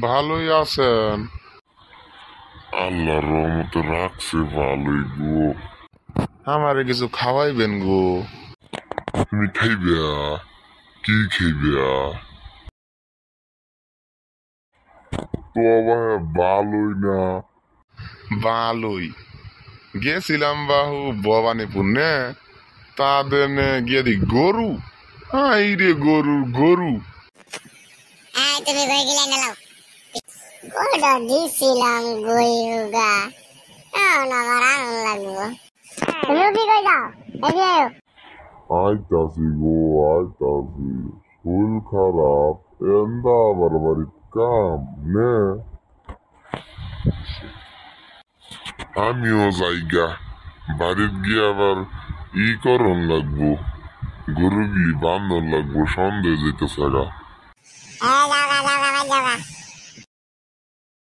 ভালোই আছেন? আল্লাহর রহমতে রাখছে ভালোই গো। আমারে কিছু খাওয়াইবেন গো। তুমি খাইবা? কি খাইবা? তো আবার ভালোই না। ভালোই। গেছিলাম বাহু ভবানীপুর নে, তাদের গিয়ে দি গরু। হাই রে গরু গরু। তুমি গই গিলা নেলাও গোটা দিছিলাম গইগা এখন আমার আনন্দ লাগবো রুটি কই যাও এদিকে আয়ো আইতাছি গো আইতাছি। শরীর খারাপ, এন্দা আবার বাড়ির কাম নে। আমিও যাইগা, বাড়ির গিয়ে আবার করন লাগবো, গরুগুলি বান্ধন লাগবো, সন্দেহ যেতেছে গা। যাওগা যাওগা যাওগা